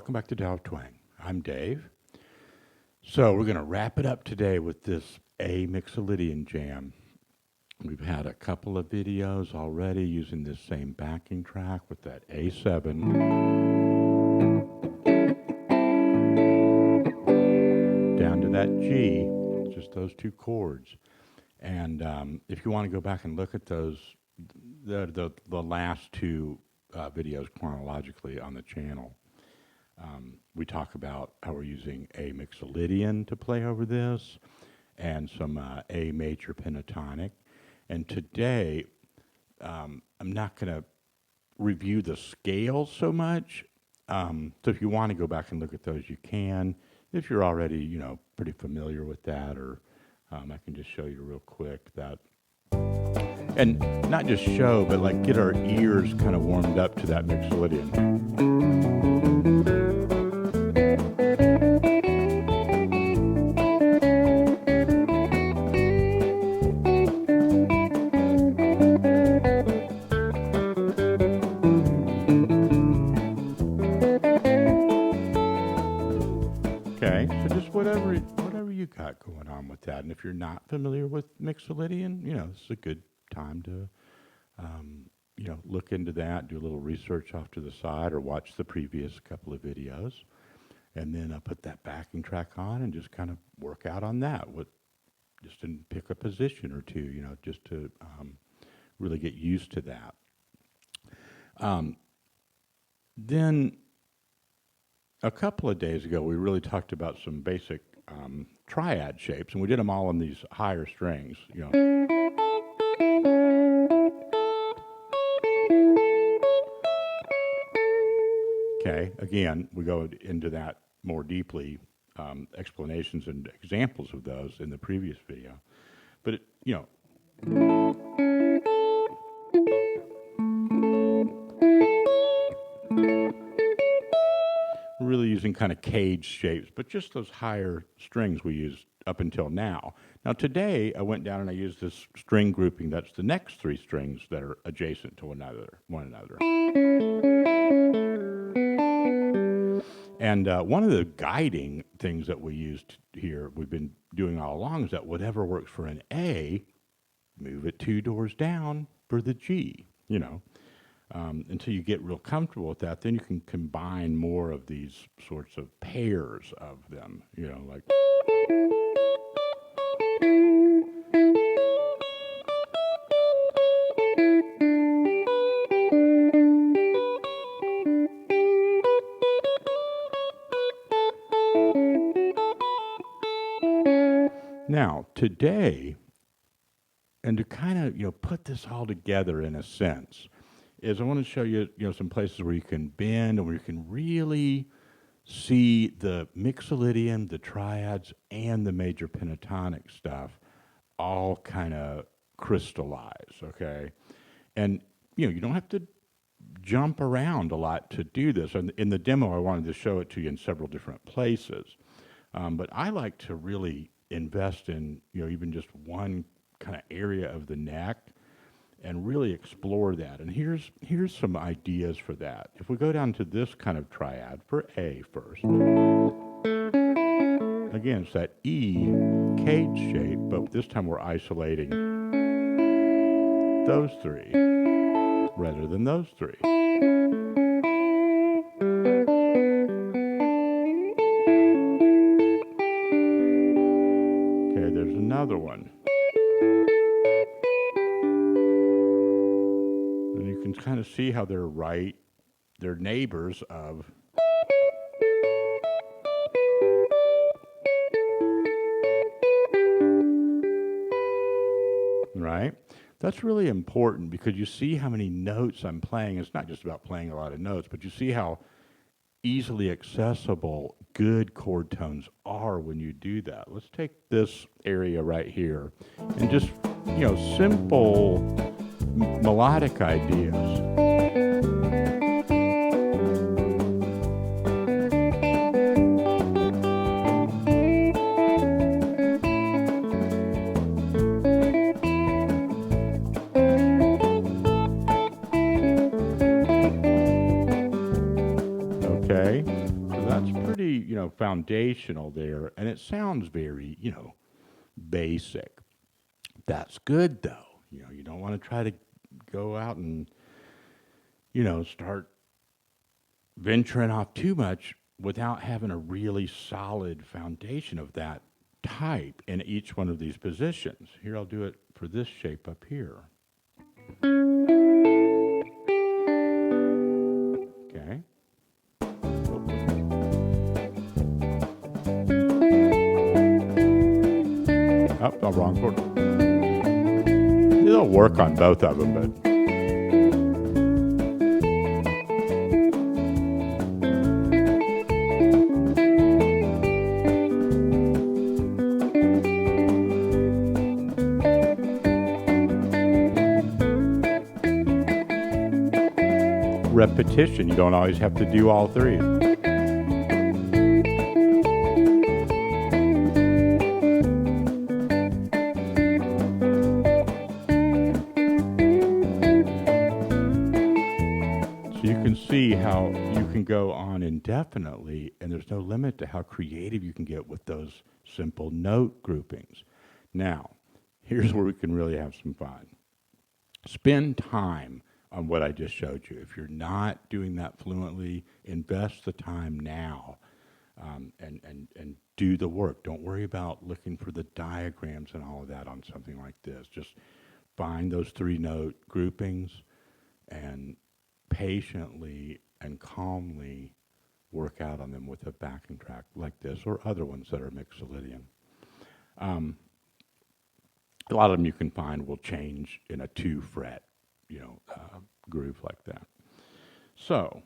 welcome back to Tao of Twang. I'm Dave. So we're going to wrap it up today with this A Mixolydian jam. We've had a couple of videos already using this same backing track with that A7 down to that G, just those two chords. And if you want to go back and look at those, the last two videos chronologically on the channel, we talk about how we're using A Mixolydian to play over this and some A major pentatonic. And today, I'm not going to review the scales so much. So if you want to go back and look at those, you can. If you're already, pretty familiar with that, or I can just show you real quick that. And not just show, but like get our ears kind of warmed up to that Mixolydian. Okay, so just whatever you got going on with that. And if you're not familiar with Mixolydian, this is a good time to, look into that, do a little research off to the side, or watch the previous couple of videos. And then put that backing track on and just kind of work out on that, just to pick a position or two, just to really get used to that. Then a couple of days ago, we really talked about some basic triad shapes, and we did them all on these higher strings, Okay, again, we go into that more deeply, explanations and examples of those in the previous video. But, really using kind of cage shapes, but just those higher strings we used up until now. Now today, I went down and I used this string grouping. That's the next three strings that are adjacent to one another. And one of the guiding things that we used here, we've been doing all along, is that whatever works for an A, move it 2 doors down for the G, until you get real comfortable with that. Then you can combine more of these sorts of pairs of them, like. Now, today, and to kind of, put this all together in a sense, is I want to show you, some places where you can bend and where you can really see the Mixolydian, the triads, and the major pentatonic stuff all kind of crystallize, okay? And, you don't have to jump around a lot to do this. And in the demo, I wanted to show it to you in several different places. But I like to really invest in, even just one kind of area of the neck and really explore that. And here's some ideas for that. If we go down to this kind of triad for A first. Again, it's that E cage shape, but this time we're isolating those three rather than those three. There's another one. And you can kind of see how they're neighbors of. Right? That's really important because you see how many notes I'm playing. It's not just about playing a lot of notes, but you see how easily accessible good chord tones are when you do that. Let's take this area right here and just, simple melodic ideas. foundational there, and it sounds very, basic. That's good though. You don't want to try to go out and, start venturing off too much without having a really solid foundation of that type in each one of these positions. Here, I'll do it for this shape up here. Okay. Oh, wrong chord. It'll work on both of them, but repetition. You don't always have to do all three. So you can see how you can go on indefinitely, and there's no limit to how creative you can get with those simple note groupings. Now, here's where we can really have some fun. Spend time on what I just showed you. If you're not doing that fluently, invest the time now and do the work. Don't worry about looking for the diagrams and all of that on something like this. Just find those 3-note groupings and patiently and calmly work out on them with a backing track like this or other ones that are mixolydian. A lot of them you can find will change in a 2-fret groove like that. So,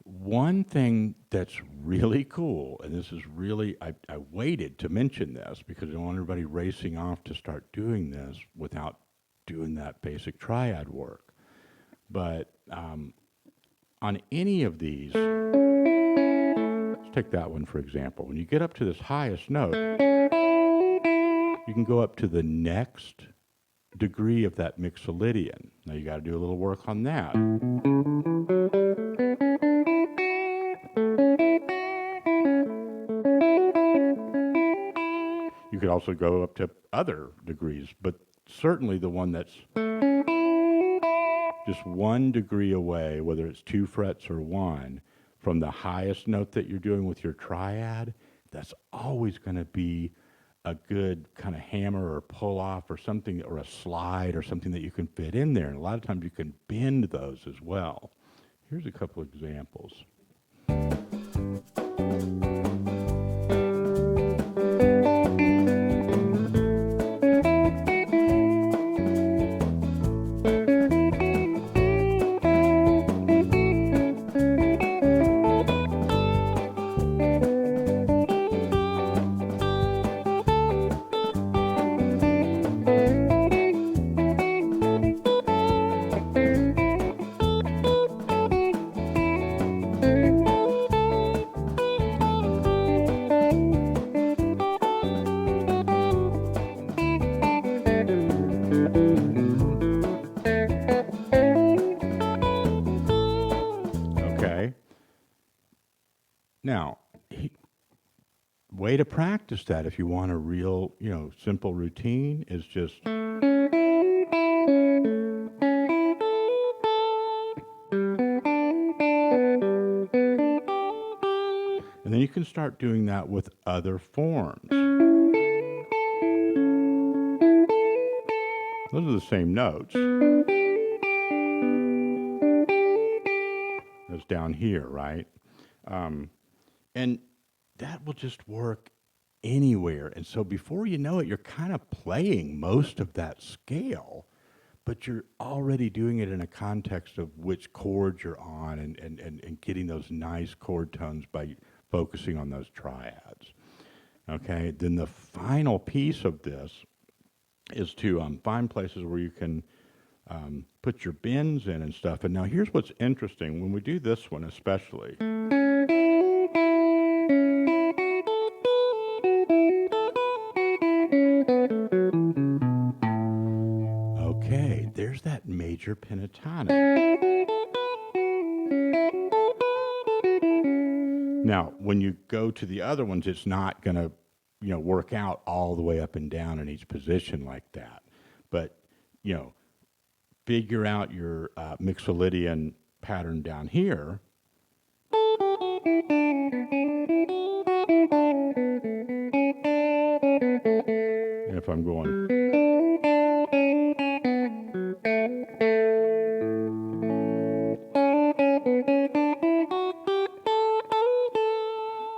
one thing that's really cool, and this is really, I waited to mention this because I don't want everybody racing off to start doing this without doing that basic triad work. But on any of these, let's take that one for example. When you get up to this highest note, you can go up to the next degree of that mixolydian. Now you got to do a little work on that. You could also go up to other degrees, but certainly the one that's just 1 degree away, whether it's 2 frets or 1, from the highest note that you're doing with your triad, that's always going to be a good kind of hammer or pull off or something, or a slide or something that you can fit in there. And a lot of times you can bend those as well. Here's a couple examples. Now, way to practice that if you want a real, simple routine is just and then you can start doing that with other forms. Those are the same notes as down here, right? And that will just work anywhere. And so before you know it, you're kind of playing most of that scale, but you're already doing it in a context of which chords you're on and getting those nice chord tones by focusing on those triads. Okay, then the final piece of this is to find places where you can put your bends in and stuff. And now here's what's interesting. When we do this one especially, okay, there's that major pentatonic. Now, when you go to the other ones, it's not going to, work out all the way up and down in each position like that. But, figure out your Mixolydian pattern down here. If I'm going.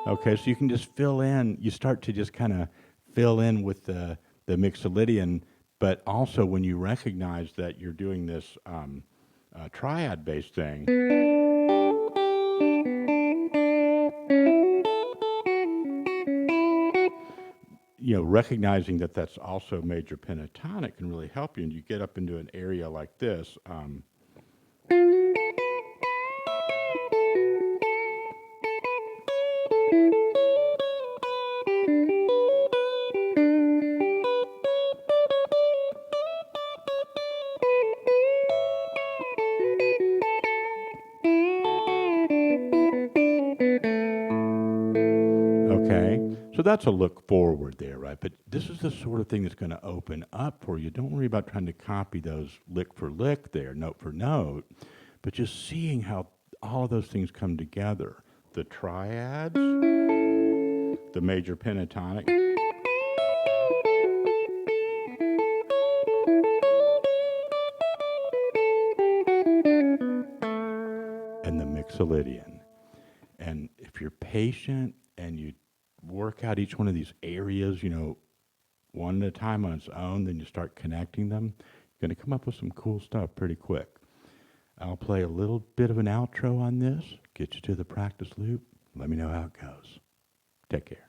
Okay, so you can just fill in, you start to just kind of fill in with the Mixolydian, but also when you recognize that you're doing this triad-based thing, recognizing that that's also major pentatonic can really help you, and you get up into an area like this. Okay, so that's a look forward there, right? But this is the sort of thing that's going to open up for you. Don't worry about trying to copy those lick for lick there, note for note, but just seeing how all of those things come together. The triads, the major pentatonic, and the Mixolydian. And if you're patient and you work out each one of these areas, one at a time on its own, then you start connecting them, you're going to come up with some cool stuff pretty quick. I'll play a little bit of an outro on this, get you to the practice loop. Let me know how it goes. Take care.